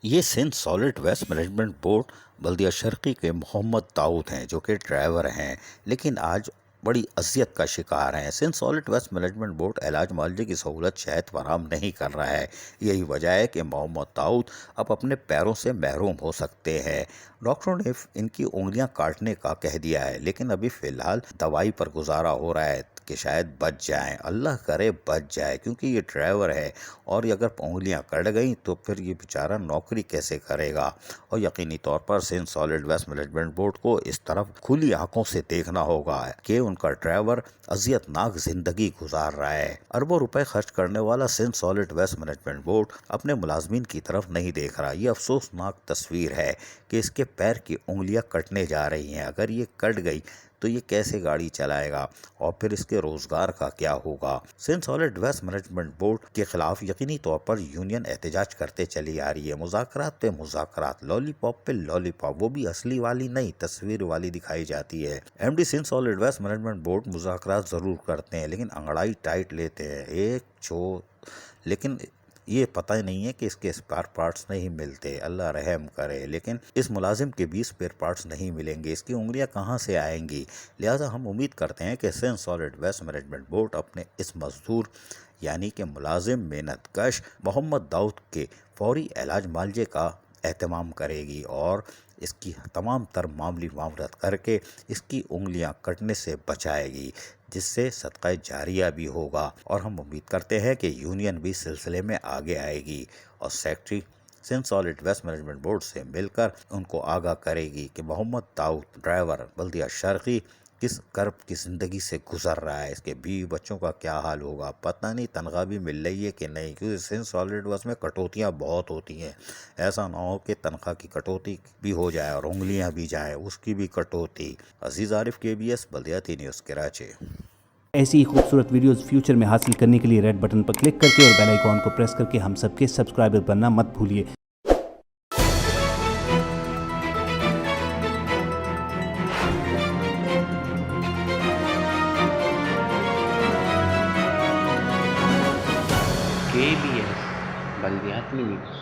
یہ Sindh solid waste management board بلدیہ شرقی کے محمد داؤد ہیں، جو کہ ڈرائیور ہیں، لیکن آج بڑی اذیت کا شکار ہیں۔ Sindh solid waste management board علاج معالجے کی سہولت شاید فراہم نہیں کر رہا ہے۔ یہی وجہ ہے کہ محمد داؤد اب اپنے پیروں سے محروم ہو سکتے ہیں۔ ڈاکٹروں نے ان کی انگلیاں کاٹنے کا کہہ دیا ہے، لیکن ابھی فی الحال دوائی پر گزارا ہو رہا ہے کہ شاید بچ جائیں، اللہ کرے بچ جائے، کیونکہ یہ ڈرائیور ہے اور اگر انگلیاں کٹ گئیں تو پھر یہ بیچارہ نوکری کیسے کرے گا۔ اور یقینی طور پر Sindh solid waste management board کو اس طرف کھلی آنکھوں سے دیکھنا ہوگا کہ ان کا ڈرائیور اذیت ناک زندگی گزار رہا ہے۔ اربوں روپے خرچ کرنے والا Sindh solid waste management board اپنے ملازمین کی طرف نہیں دیکھ رہا۔ یہ افسوسناک تصویر ہے کہ اس کے پیر کی انگلیاں کٹنے جا رہی ہیں۔ اگر یہ کٹ گئی تو یہ کیسے گاڑی چلائے گا اور پھر اس کے روزگار کا کیا ہوگا۔ Sindh solid waste management board کے خلاف یقینی طور پر یونین احتجاج کرتے چلی آ رہی ہے۔ مذاکرات پہ مذاکرات، لالی پاپ پہ لالی پاپ، وہ بھی اصلی والی نہیں، تصویر والی دکھائی جاتی ہے۔ M D Sindh solid waste management board مذاکرات ضرور کرتے ہیں لیکن انگڑائی ٹائٹ لیتے ہیں، لیکن یہ پتہ ہی نہیں ہے کہ اس کے اسپیئر پارٹس نہیں ملتے، اللہ رحم کرے۔ لیکن اس ملازم کے بھی اسپیئر پارٹس نہیں ملیں گے، اس کی انگلیاں کہاں سے آئیں گی؟ لہٰذا ہم امید کرتے ہیں کہ Sindh solid waste management board اپنے اس مزدور یعنی کہ ملازم محنت کش محمد داؤد کے فوری علاج معالجے کا اہتمام کرے گی اور اس کی تمام تر معاملی معاونت کر کے اس کی انگلیاں کٹنے سے بچائے گی، جس سے صدقہ جاریہ بھی ہوگا۔ اور ہم امید کرتے ہیں کہ یونین بھی سلسلے میں آگے آئے گی اور secretary Sindh solid waste management board سے مل کر ان کو آگاہ کرے گی کہ محمد داؤد ڈرائیور بلدیہ شرقی کس کرب کی زندگی سے گزر رہا ہے، اس کے بیوی بچوں کا کیا حال ہوگا، پتہ نہیں تنخواہ بھی مل رہی ہے کہ نہیں، کیونکہ سندھ سالڈ ویسٹ میں کٹوتیاں بہت ہوتی ہیں۔ ایسا نہ ہو کہ تنخواہ کی کٹوتی بھی ہو جائے اور انگلیاں بھی جائیں، اس کی بھی کٹوتی۔ عزیز عارف، KBS بلدیاتی نیوز کراچی۔ ایسی ہی خوبصورت ویڈیوز فیوچر میں حاصل کرنے کے لیے ریڈ بٹن پر کلک کر کے اور بیل آئیکن کو پریس کر کے ہم سب کے سبسکرائبر بننا مت بھولیے۔ KBS بلدیاتی نیوز۔